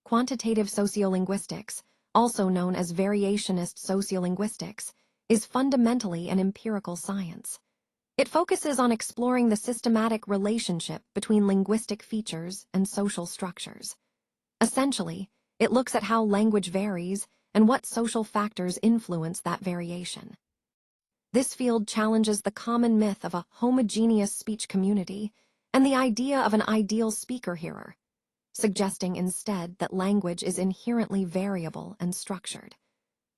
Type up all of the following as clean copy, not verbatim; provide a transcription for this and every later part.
Quantitative sociolinguistics, also known as variationist sociolinguistics, is fundamentally an empirical science. It focuses on exploring the systematic relationship between linguistic features and social structures. Essentially, it looks at how language varies and what social factors influence that variation. This field challenges the common myth of a homogeneous speech community and the idea of an ideal speaker-hearer, suggesting instead that language is inherently variable and structured.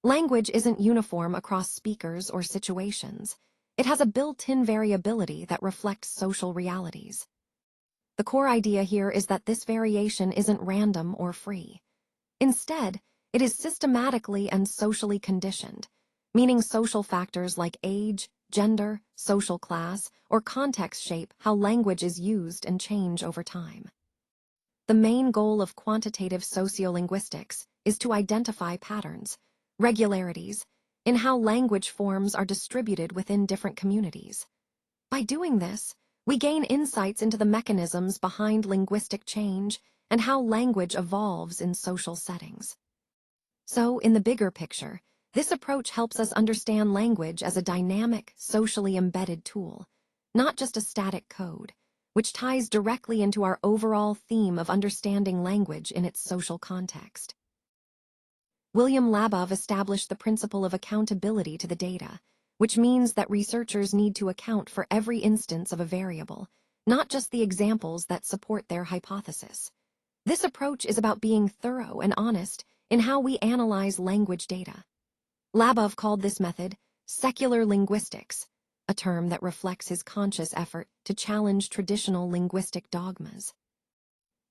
Language isn't uniform across speakers or situations. It has a built-in variability that reflects social realities. The core idea here is that this variation isn't random or free. Instead, it is systematically and socially conditioned, meaning social factors like age, gender, social class, or context shape how language is used and change over time. The main goal of quantitative sociolinguistics is to identify patterns, regularities, in how language forms are distributed within different communities. By doing this, we gain insights into the mechanisms behind linguistic change and how language evolves in social settings. So, in the bigger picture, this approach helps us understand language as a dynamic, socially embedded tool, not just a static code, which ties directly into our overall theme of understanding language in its social context. William Labov established the principle of accountability to the data, which means that researchers need to account for every instance of a variable, not just the examples that support their hypothesis. This approach is about being thorough and honest in how we analyze language data. Labov called this method secular linguistics, a term that reflects his conscious effort to challenge traditional linguistic dogmas.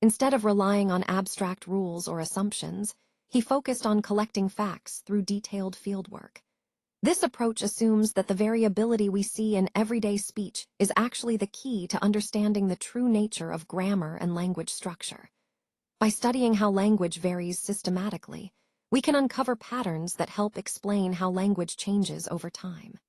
Instead of relying on abstract rules or assumptions, he focused on collecting facts through detailed fieldwork. This approach assumes that the variability we see in everyday speech is actually the key to understanding the true nature of grammar and language structure. By studying how language varies systematically, we can uncover patterns that help explain how language changes over time.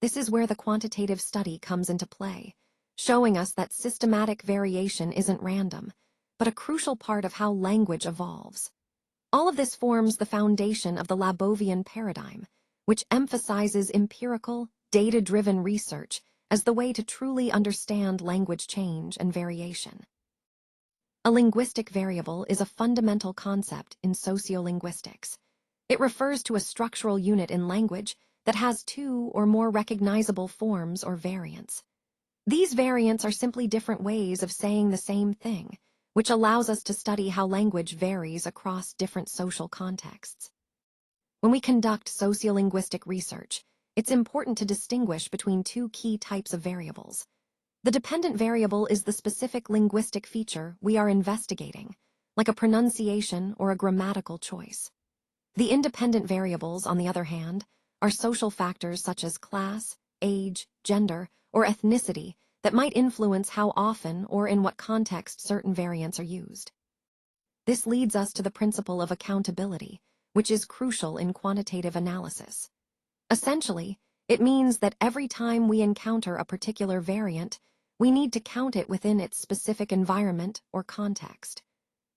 This is where the quantitative study comes into play, showing us that systematic variation isn't random, but a crucial part of how language evolves. All of this forms the foundation of the Labovian paradigm, which emphasizes empirical, data-driven research as the way to truly understand language change and variation. A linguistic variable is a fundamental concept in sociolinguistics. It refers to a structural unit in language that has two or more recognizable forms or variants. These variants are simply different ways of saying the same thing, which allows us to study how language varies across different social contexts. When we conduct sociolinguistic research, it's important to distinguish between two key types of variables. The dependent variable is the specific linguistic feature we are investigating, like a pronunciation or a grammatical choice. The independent variables, on the other hand, are social factors such as class, age, gender, or ethnicity that might influence how often or in what context certain variants are used. This leads us to the principle of accountability, which is crucial in quantitative analysis. Essentially, it means that every time we encounter a particular variant, we need to count it within its specific environment or context.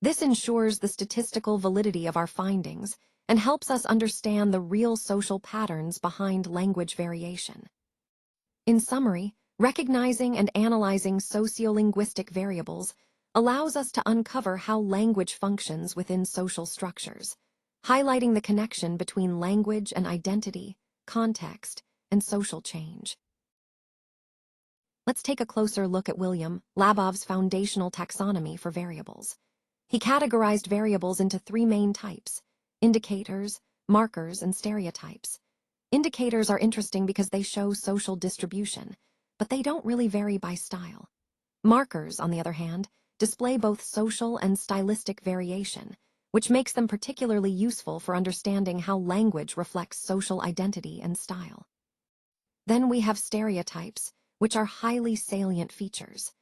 This ensures the statistical validity of our findings and helps us understand the real social patterns behind language variation. In summary, recognizing and analyzing sociolinguistic variables allows us to uncover how language functions within social structures, highlighting the connection between language and identity, context, and social change. Let's take a closer look at William Labov's foundational taxonomy for variables. He categorized variables into three main types: indicators, markers, and stereotypes. Indicators are interesting because they show social distribution, but they don't really vary by style. Markers, on the other hand, display both social and stylistic variation, which makes them particularly useful for understanding how language reflects social identity and style. Then we have stereotypes, which are highly salient features.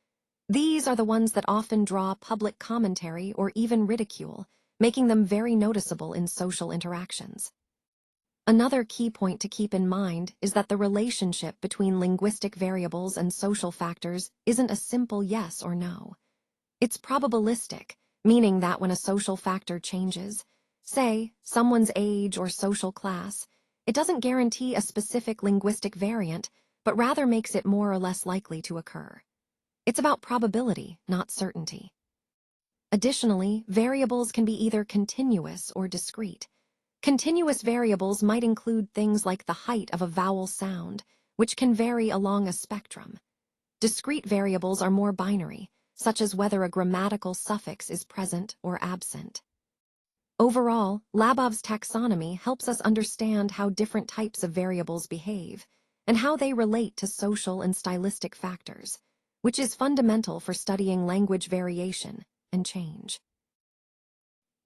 These are the ones that often draw public commentary or even ridicule, making them very noticeable in social interactions. Another key point to keep in mind is that the relationship between linguistic variables and social factors isn't a simple yes or no. It's probabilistic, meaning that when a social factor changes, say, someone's age or social class, it doesn't guarantee a specific linguistic variant, but rather makes it more or less likely to occur. It's about probability, not certainty. Additionally, variables can be either continuous or discrete. Continuous variables might include things like the height of a vowel sound, which can vary along a spectrum. Discrete variables are more binary, such as whether a grammatical suffix is present or absent. Overall, Labov's taxonomy helps us understand how different types of variables behave and how they relate to social and stylistic factors, which is fundamental for studying language variation and change.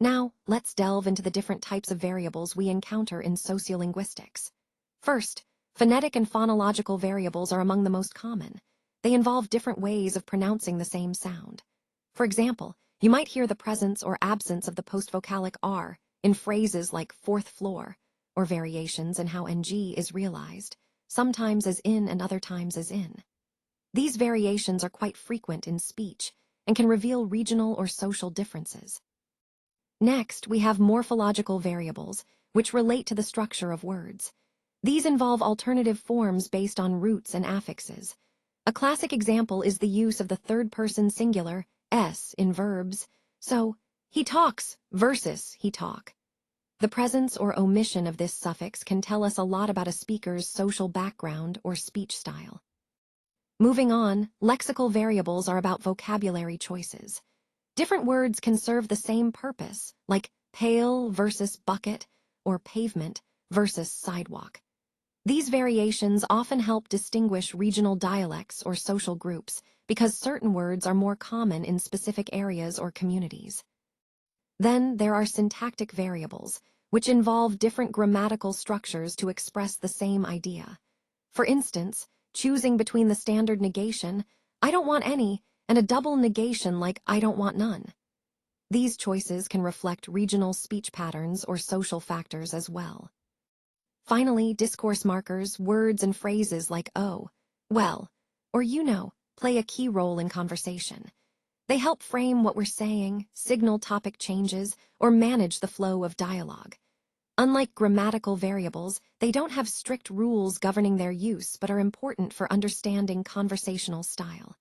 Now, let's delve into the different types of variables we encounter in sociolinguistics. First, phonetic and phonological variables are among the most common. They involve different ways of pronouncing the same sound. For example, you might hear the presence or absence of the postvocalic R in phrases like fourth floor, or variations in how NG is realized, sometimes as in and other times as in. These variations are quite frequent in speech and can reveal regional or social differences. Next, we have morphological variables, which relate to the structure of words. These involve alternative forms based on roots and affixes. A classic example is the use of the third-person singular, s, in verbs, so, he talks versus he talk. The presence or omission of this suffix can tell us a lot about a speaker's social background or speech style. Moving on, lexical variables are about vocabulary choices. Different words can serve the same purpose, like pail versus bucket, or pavement versus sidewalk. These variations often help distinguish regional dialects or social groups because certain words are more common in specific areas or communities. Then there are syntactic variables, which involve different grammatical structures to express the same idea. For instance, choosing between the standard negation, I don't want any, and a double negation like I don't want none. These choices can reflect regional speech patterns or social factors as well. Finally, discourse markers, words and phrases like oh, well, or you know, play a key role in conversation. They help frame what we're saying, signal topic changes, or manage the flow of dialogue. Unlike grammatical variables, they don't have strict rules governing their use but are important for understanding conversational style.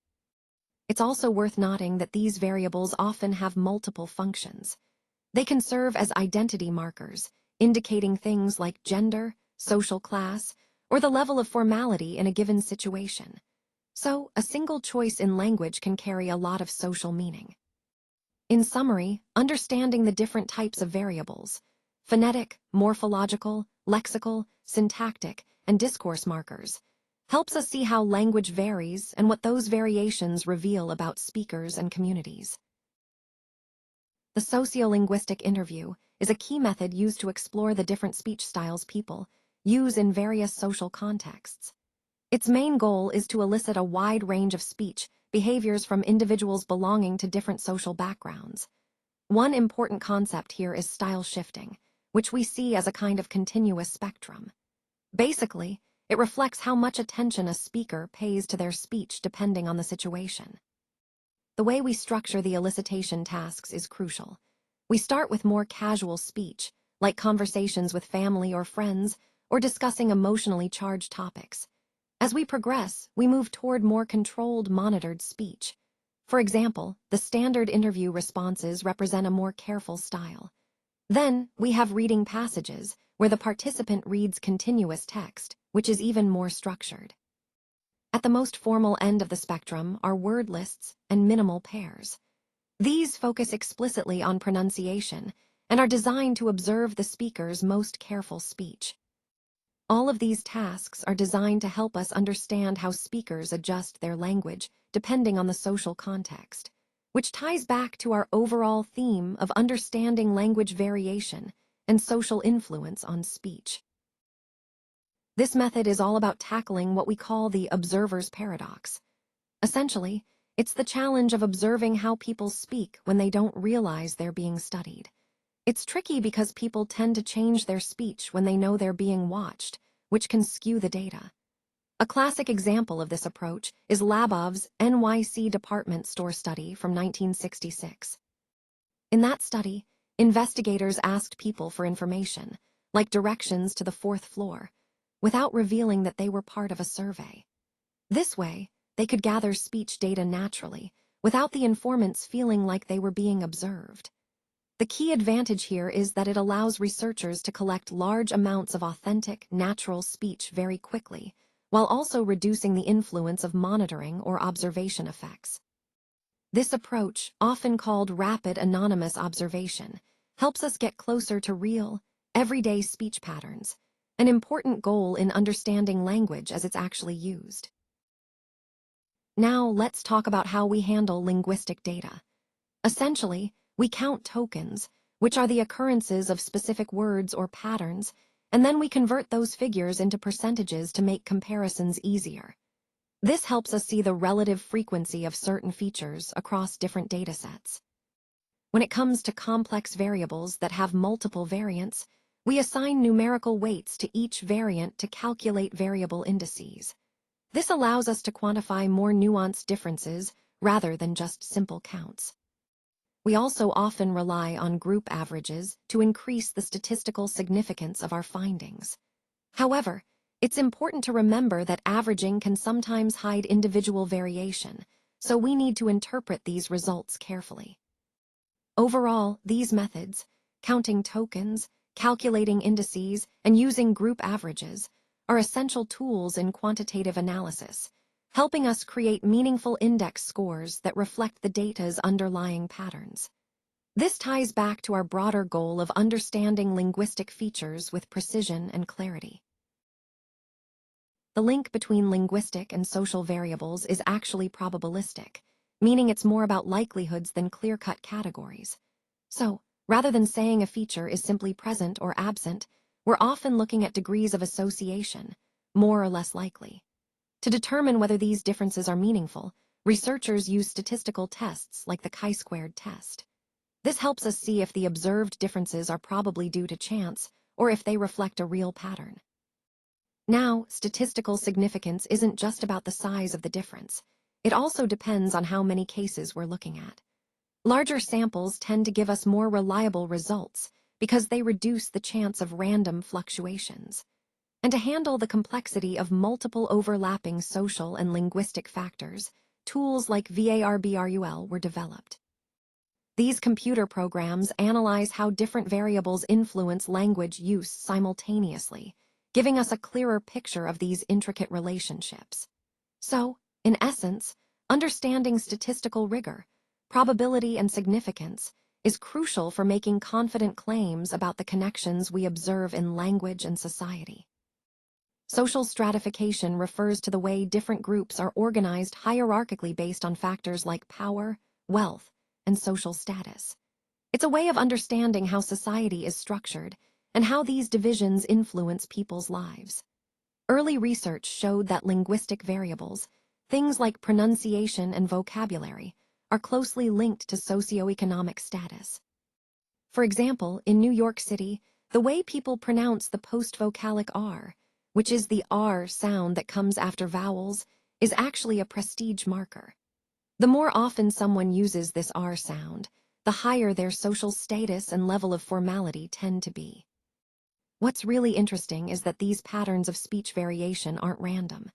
It's also worth noting that these variables often have multiple functions. They can serve as identity markers, indicating things like gender, social class, or the level of formality in a given situation. So, a single choice in language can carry a lot of social meaning. In summary, understanding the different types of variables, phonetic, morphological, lexical, syntactic, and discourse markers, helps us see how language varies and what those variations reveal about speakers and communities. The sociolinguistic interview is a key method used to explore the different speech styles people use in various social contexts. Its main goal is to elicit a wide range of speech behaviors from individuals belonging to different social backgrounds. One important concept here is style shifting, which we see as a kind of continuous spectrum. Basically, it reflects how much attention a speaker pays to their speech depending on the situation. The way we structure the elicitation tasks is crucial. We start with more casual speech, like conversations with family or friends, or discussing emotionally charged topics. As we progress, we move toward more controlled, monitored speech. For example, the standard interview responses represent a more careful style. Then, we have reading passages, where the participant reads continuous text, which is even more structured. At the most formal end of the spectrum are word lists and minimal pairs. These focus explicitly on pronunciation and are designed to observe the speaker's most careful speech. All of these tasks are designed to help us understand how speakers adjust their language depending on the social context, which ties back to our overall theme of understanding language variation and social influence on speech. This method is all about tackling what we call the observer's paradox. Essentially, it's the challenge of observing how people speak when they don't realize they're being studied. It's tricky because people tend to change their speech when they know they're being watched, which can skew the data. A classic example of this approach is Labov's NYC department store study from 1966. In that study, investigators asked people for information, like directions to the fourth floor, without revealing that they were part of a survey. This way, they could gather speech data naturally, without the informants feeling like they were being observed. The key advantage here is that it allows researchers to collect large amounts of authentic, natural speech very quickly, while also reducing the influence of monitoring or observation effects. This approach, often called rapid anonymous observation, helps us get closer to real, everyday speech patterns, an important goal in understanding language as it's actually used. Now let's talk about how we handle linguistic data. Essentially, we count tokens, which are the occurrences of specific words or patterns, and then we convert those figures into percentages to make comparisons easier. This helps us see the relative frequency of certain features across different datasets. When it comes to complex variables that have multiple variants, we assign numerical weights to each variant to calculate variable indices. This allows us to quantify more nuanced differences rather than just simple counts. We also often rely on group averages to increase the statistical significance of our findings. However, it's important to remember that averaging can sometimes hide individual variation, so we need to interpret these results carefully. Overall, these methods, counting tokens, calculating indices, and using group averages, are essential tools in quantitative analysis, helping us create meaningful index scores that reflect the data's underlying patterns. This ties back to our broader goal of understanding linguistic features with precision and clarity. The link between linguistic and social variables is actually probabilistic, meaning it's more about likelihoods than clear-cut categories. So, rather than saying a feature is simply present or absent, we're often looking at degrees of association, more or less likely. To determine whether these differences are meaningful, researchers use statistical tests like the chi-squared test. This helps us see if the observed differences are probably due to chance or if they reflect a real pattern. Now, statistical significance isn't just about the size of the difference. It also depends on how many cases we're looking at. Larger samples tend to give us more reliable results because they reduce the chance of random fluctuations. And to handle the complexity of multiple overlapping social and linguistic factors, tools like VARBRUL were developed. These computer programs analyze how different variables influence language use simultaneously, giving us a clearer picture of these intricate relationships. So, in essence, understanding statistical rigor, probability, and significance is crucial for making confident claims about the connections we observe in language and society. Social stratification refers to the way different groups are organized hierarchically based on factors like power, wealth, and social status. It's a way of understanding how society is structured and how these divisions influence people's lives. Early research showed that linguistic variables, things like pronunciation and vocabulary, are closely linked to socioeconomic status. For example, in New York City, the way people pronounce the post-vocalic R, which is the R sound that comes after vowels, is actually a prestige marker. The more often someone uses this R sound, the higher their social status and level of formality tend to be. What's really interesting is that these patterns of speech variation aren't random.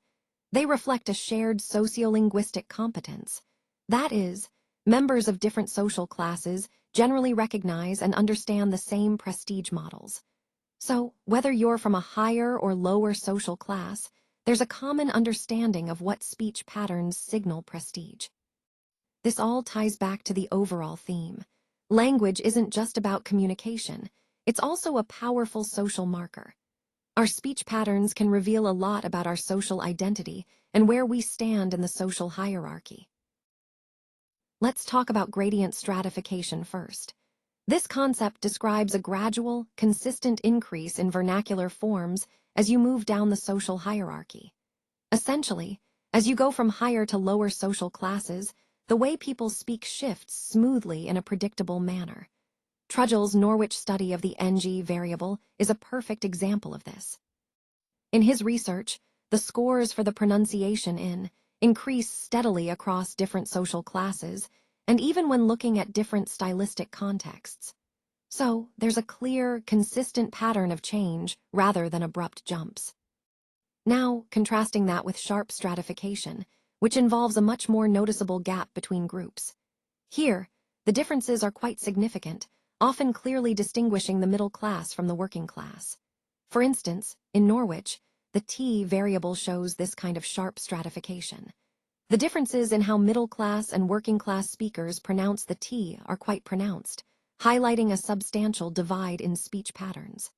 They reflect a shared sociolinguistic competence. That is, members of different social classes generally recognize and understand the same prestige models. So, whether you're from a higher or lower social class, there's a common understanding of what speech patterns signal prestige. This all ties back to the overall theme. Language isn't just about communication, it's also a powerful social marker. Our speech patterns can reveal a lot about our social identity and where we stand in the social hierarchy. Let's talk about gradient stratification first. This concept describes a gradual, consistent increase in vernacular forms as you move down the social hierarchy. Essentially, as you go from higher to lower social classes, the way people speak shifts smoothly in a predictable manner. Trudgell's Norwich study of the NG variable is a perfect example of this. In his research, the scores for the pronunciation increase steadily across different social classes, and even when looking at different stylistic contexts. So, there's a clear, consistent pattern of change rather than abrupt jumps. Now, contrasting that with sharp stratification, which involves a much more noticeable gap between groups. Here, the differences are quite significant, often clearly distinguishing the middle class from the working class. For instance, in Norwich, the T variable shows this kind of sharp stratification. The differences in how middle-class and working-class speakers pronounce the T are quite pronounced, highlighting a substantial divide in speech patterns.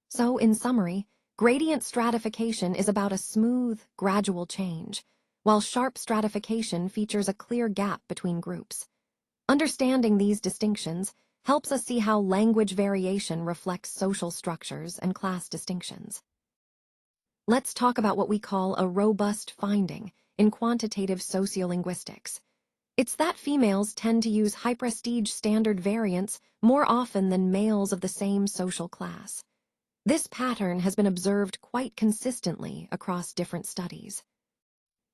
So, in summary, gradient stratification is about a smooth, gradual change, while sharp stratification features a clear gap between groups. Understanding these distinctions helps us see how language variation reflects social structures and class distinctions. Let's talk about what we call a robust finding in quantitative sociolinguistics. It's that females tend to use high-prestige standard variants more often than males of the same social class. This pattern has been observed quite consistently across different studies.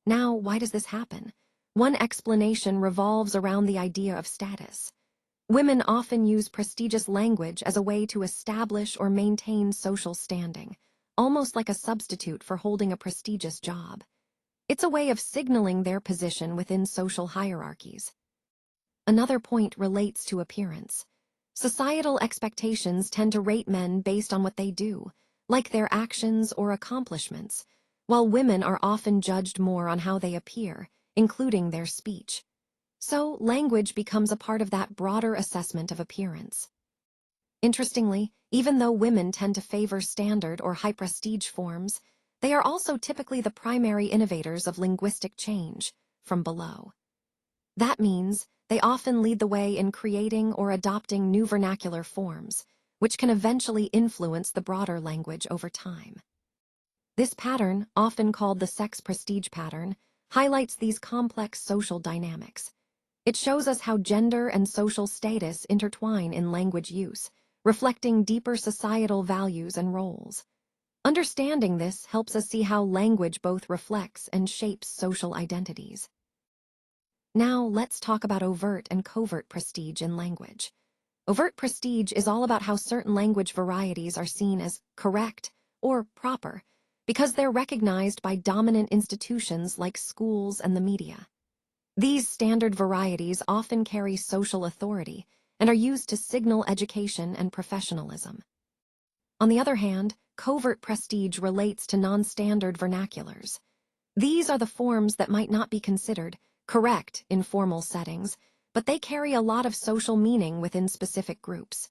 Now, why does this happen? One explanation revolves around the idea of status. Women often use prestigious language as a way to establish or maintain social standing, almost like a substitute for holding a prestigious job. It's a way of signaling their position within social hierarchies. Another point relates to appearance. Societal expectations tend to rate men based on what they do, like their actions or accomplishments, while women are often judged more on how they appear, including their speech. So, language becomes a part of that broader assessment of appearance. Interestingly, even though women tend to favor standard or high-prestige forms, they are also typically the primary innovators of linguistic change, from below. That means they often lead the way in creating or adopting new vernacular forms, which can eventually influence the broader language over time. This pattern, often called the sex prestige pattern, highlights these complex social dynamics. It shows us how gender and social status intertwine in language use, reflecting deeper societal values and roles. Understanding this helps us see how language both reflects and shapes social identities. Now, let's talk about overt and covert prestige in language. Overt prestige is all about how certain language varieties are seen as correct or proper, because they're recognized by dominant institutions like schools and the media. These standard varieties often carry social authority and are used to signal education and professionalism. On the other hand, covert prestige relates to non-standard vernaculars. These are the forms that might not be considered correct in formal settings, but they carry a lot of social meaning within specific groups.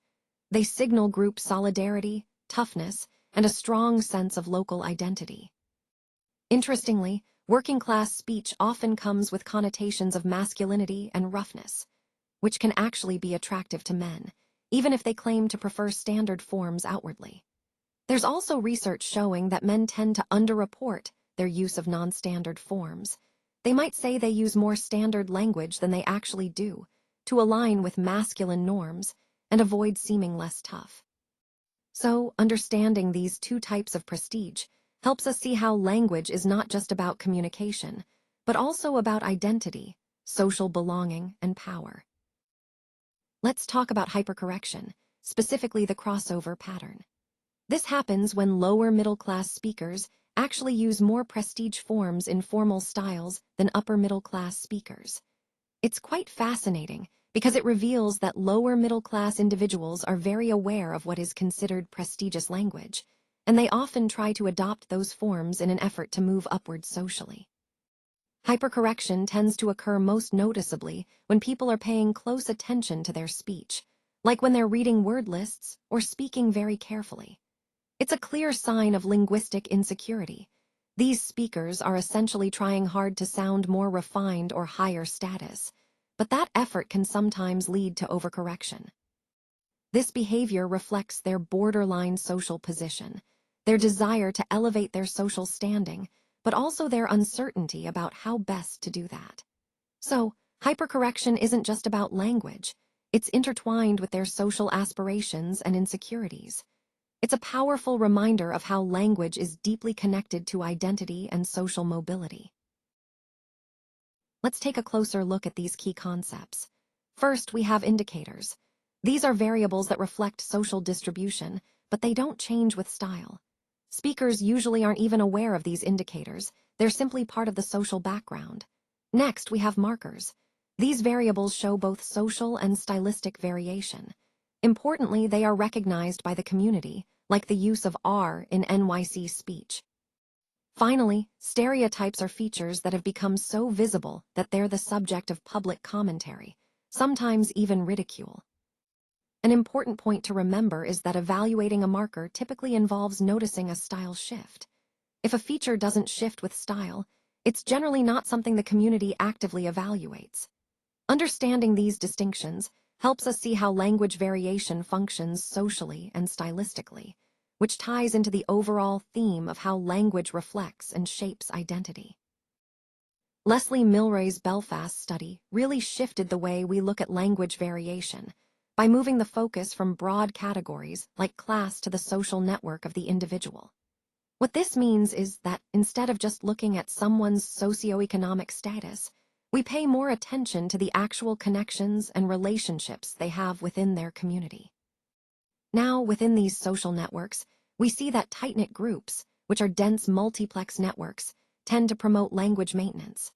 They signal group solidarity, toughness, and a strong sense of local identity. Interestingly, working-class speech often comes with connotations of masculinity and roughness, which can actually be attractive to men, even if they claim to prefer standard forms outwardly. There's also research showing that men tend to underreport their use of non-standard forms. They might say they use more standard language than they actually do, to align with masculine norms and avoid seeming less tough. So, understanding these two types of prestige helps us see how language is not just about communication, but also about identity, social belonging, and power. Let's talk about hypercorrection, specifically the crossover pattern. This happens when lower middle-class speakers actually use more prestige forms in formal styles than upper middle-class speakers. It's quite fascinating because it reveals that lower middle-class individuals are very aware of what is considered prestigious language, and they often try to adopt those forms in an effort to move upward socially. Hypercorrection tends to occur most noticeably when people are paying close attention to their speech, like when they're reading word lists or speaking very carefully. It's a clear sign of linguistic insecurity. These speakers are essentially trying hard to sound more refined or higher status, but that effort can sometimes lead to overcorrection. This behavior reflects their borderline social position, their desire to elevate their social standing, but also their uncertainty about how best to do that. So, hypercorrection isn't just about language. It's intertwined with their social aspirations and insecurities. It's a powerful reminder of how language is deeply connected to identity and social mobility. Let's take a closer look at these key concepts. First, we have indicators. These are variables that reflect social distribution, but they don't change with style. Speakers usually aren't even aware of these indicators. They're simply part of the social background. Next, we have markers. These variables show both social and stylistic variation. Importantly, they are recognized by the community, like the use of R in NYC speech. Finally, stereotypes are features that have become so visible that they're the subject of public commentary, sometimes even ridicule. An important point to remember is that evaluating a marker typically involves noticing a style shift. If a feature doesn't shift with style, it's generally not something the community actively evaluates. Understanding these distinctions helps us see how language variation functions socially and stylistically, which ties into the overall theme of how language reflects and shapes identity. Leslie Milroy's Belfast study really shifted the way we look at language variation by moving the focus from broad categories like class to the social network of the individual. What this means is that instead of just looking at someone's socioeconomic status, we pay more attention to the actual connections and relationships they have within their community. Now, within these social networks, we see that tight-knit groups, which are dense multiplex networks, tend to promote language maintenance.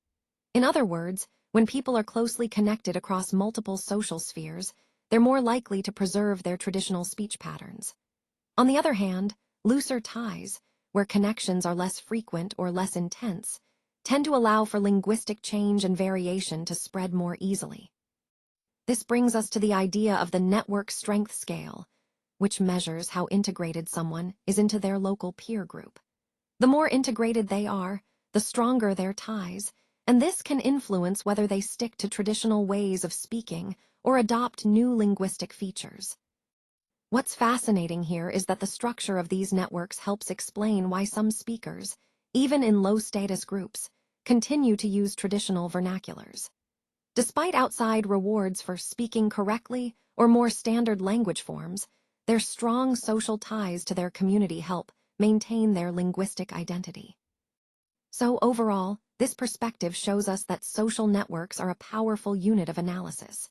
In other words, when people are closely connected across multiple social spheres, they're more likely to preserve their traditional speech patterns. On the other hand, looser ties, where connections are less frequent or less intense, tend to allow for linguistic change and variation to spread more easily. This brings us to the idea of the network strength scale, which measures how integrated someone is into their local peer group. The more integrated they are, the stronger their ties, and this can influence whether they stick to traditional ways of speaking or adopt new linguistic features. What's fascinating here is that the structure of these networks helps explain why some speakers, even in low-status groups, continue to use traditional vernaculars. Despite outside rewards for speaking correctly or more standard language forms, their strong social ties to their community help maintain their linguistic identity. So overall, this perspective shows us that social networks are a powerful unit of analysis.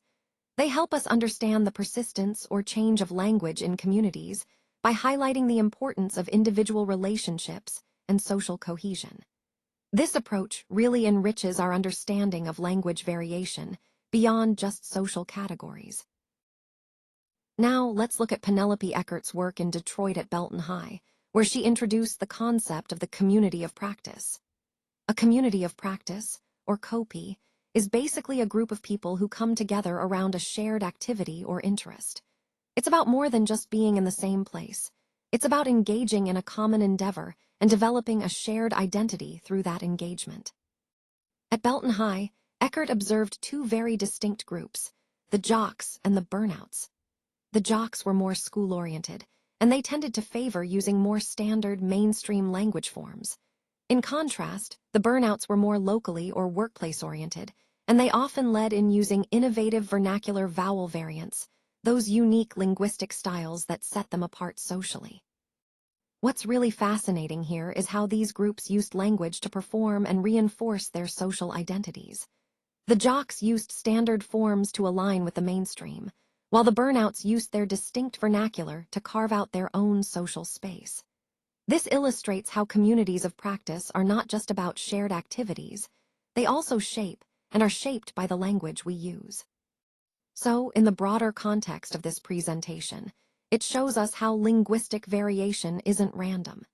They help us understand the persistence or change of language in communities by highlighting the importance of individual relationships and social cohesion. This approach really enriches our understanding of language variation beyond just social categories. Now, let's look at Penelope Eckert's work in Detroit at Belton High, where she introduced the concept of the community of practice. A community of practice, or COPI, is basically a group of people who come together around a shared activity or interest. It's about more than just being in the same place. It's about engaging in a common endeavor and developing a shared identity through that engagement. At Belton High, Eckert observed two very distinct groups, the jocks and the burnouts. The jocks were more school-oriented, and they tended to favor using more standard, mainstream language forms. In contrast, the burnouts were more locally or workplace-oriented, and they often led in using innovative vernacular vowel variants, those unique linguistic styles that set them apart socially. What's really fascinating here is how these groups used language to perform and reinforce their social identities. The jocks used standard forms to align with the mainstream, while the burnouts used their distinct vernacular to carve out their own social space. This illustrates how communities of practice are not just about shared activities, they also shape and are shaped by the language we use. So, in the broader context of this presentation, it shows us how linguistic variation isn't random.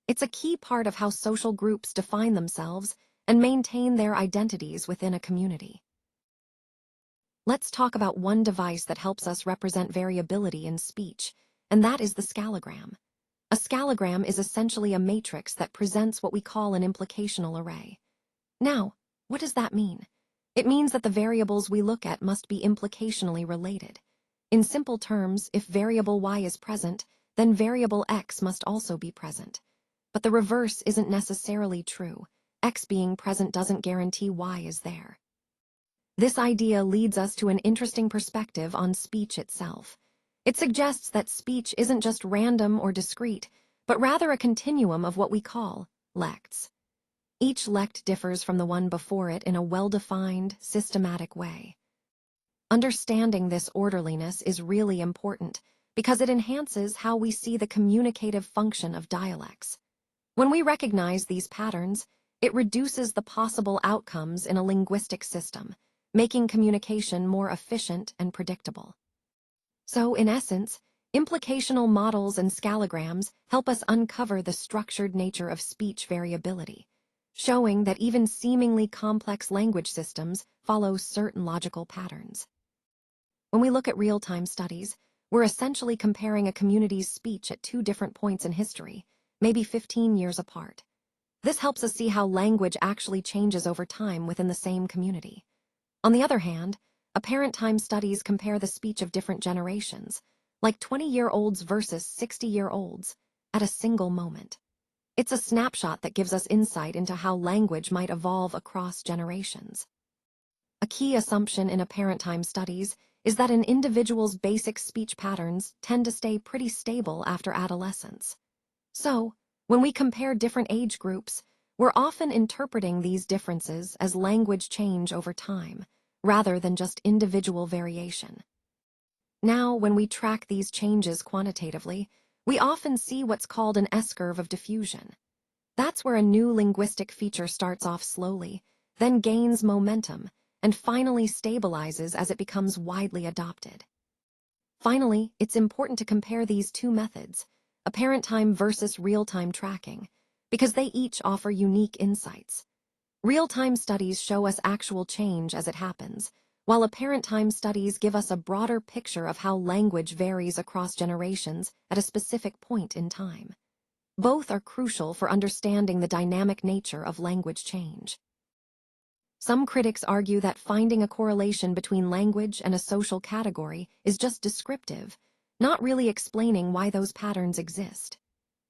It's a key part of how social groups define themselves and maintain their identities within a community. Let's talk about one device that helps us represent variability in speech, and that is the scalogram. A scalogram is essentially a matrix that presents what we call an implicational array. Now, what does that mean? It means that the variables we look at must be implicationally related. In simple terms, if variable y is present, then variable x must also be present. But the reverse isn't necessarily true. X being present doesn't guarantee y is there. This idea leads us to an interesting perspective on speech itself. It suggests that speech isn't just random or discrete, but rather a continuum of what we call lects. Each lect differs from the one before it in a well-defined, systematic way. Understanding this orderliness is really important because it enhances how we see the communicative function of dialects. When we recognize these patterns, it reduces the possible outcomes in a linguistic system, making communication more efficient and predictable. So, in essence, implicational models and scalograms help us uncover the structured nature of speech variability, showing that even seemingly complex language systems follow certain logical patterns. When we look at real-time studies, we're essentially comparing a community's speech at two different points in history, maybe 15 years apart. This helps us see how language actually changes over time within the same community. On the other hand, apparent time studies compare the speech of different generations, like 20-year-olds versus 60-year-olds, at a single moment. It's a snapshot that gives us insight into how language might evolve across generations. A key assumption in apparent time studies is that an individual's basic speech patterns tend to stay pretty stable after adolescence. So, when we compare different age groups, we're often interpreting these differences as language change over time, rather than just individual variation. Now, when we track these changes quantitatively, we often see what's called an S-curve of diffusion. That's where a new linguistic feature starts off slowly, then gains momentum, and finally stabilizes as it becomes widely adopted. Finally, it's important to compare these two methods, apparent time versus real-time tracking, because they each offer unique insights. Real-time studies show us actual change as it happens, while apparent time studies give us a broader picture of how language varies across generations at a specific point in time. Both are crucial for understanding the dynamic nature of language change. Some critics argue that finding a correlation between language and a social category is just descriptive, not really explaining why those patterns exist.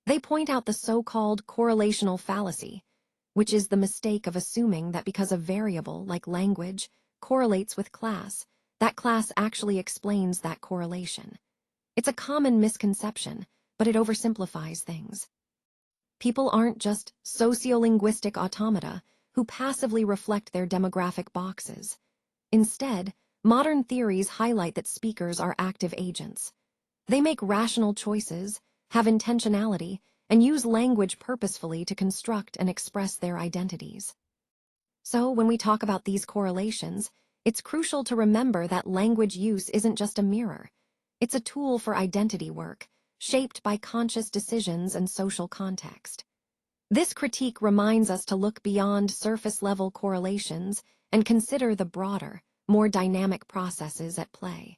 They point out the so-called correlational fallacy, which is the mistake of assuming that because a variable, like language, correlates with class, that class actually explains that correlation. It's a common misconception, but it oversimplifies things. People aren't just sociolinguistic automata who passively reflect their demographic boxes. Instead, modern theories highlight that speakers are active agents. They make rational choices, have intentionality, and use language purposefully to construct and express their identities. So, when we talk about these correlations, it's crucial to remember that language use isn't just a mirror. It's a tool for identity work, shaped by conscious decisions and social context. This critique reminds us to look beyond surface-level correlations and consider the broader, more dynamic processes at play.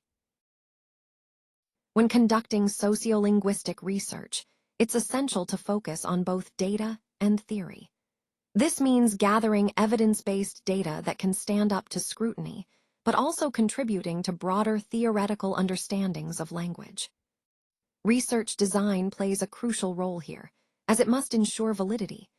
When conducting sociolinguistic research, it's essential to focus on both data and theory. This means gathering evidence-based data that can stand up to scrutiny, but also contributing to broader theoretical understandings of language. Research design plays a crucial role here, as it must ensure validity,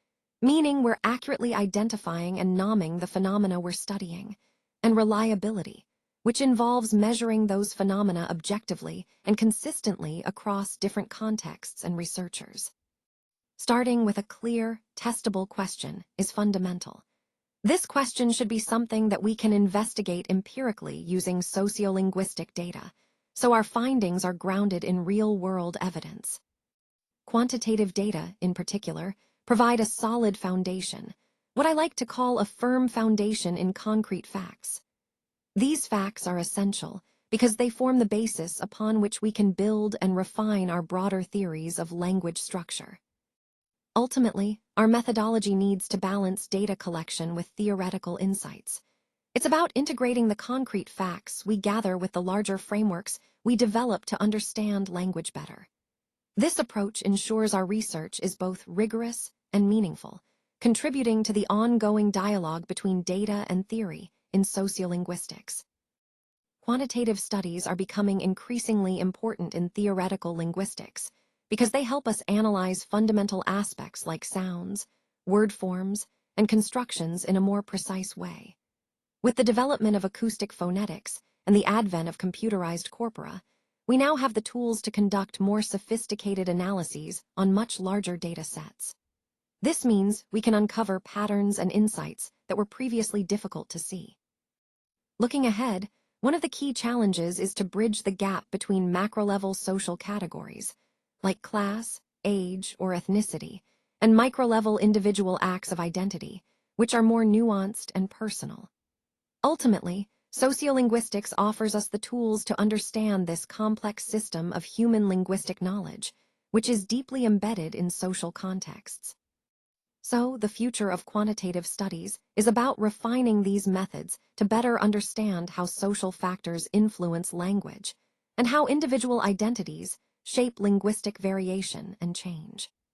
meaning we're accurately identifying and nomming the phenomena we're studying, and reliability, which involves measuring those phenomena objectively and consistently across different contexts and researchers. Starting with a clear, testable question is fundamental. This question should be something that we can investigate empirically using sociolinguistic data, so our findings are grounded in real-world evidence. Quantitative data, in particular, provide a solid foundation, what I like to call a firm foundation in concrete facts. These facts are essential because they form the basis upon which we can build and refine our broader theories of language structure. Ultimately, our methodology needs to balance data collection with theoretical insights. It's about integrating the concrete facts we gather with the larger frameworks we develop to understand language better. This approach ensures our research is both rigorous and meaningful, contributing to the ongoing dialogue between data and theory in sociolinguistics. Quantitative studies are becoming increasingly important in theoretical linguistics because they help us analyze fundamental aspects like sounds, word forms, and constructions in a more precise way. With the development of acoustic phonetics and the advent of computerized corpora, we now have the tools to conduct more sophisticated analyses on much larger data sets. This means we can uncover patterns and insights that were previously difficult to see. Looking ahead, one of the key challenges is to bridge the gap between macro-level social categories, like class, age, or ethnicity, and micro-level individual acts of identity, which are more nuanced and personal. Ultimately, sociolinguistics offers us the tools to understand this complex system of human linguistic knowledge, which is deeply embedded in social contexts. So, the future of quantitative studies is about refining these methods to better understand how social factors influence language and how individual identities shape linguistic variation and change.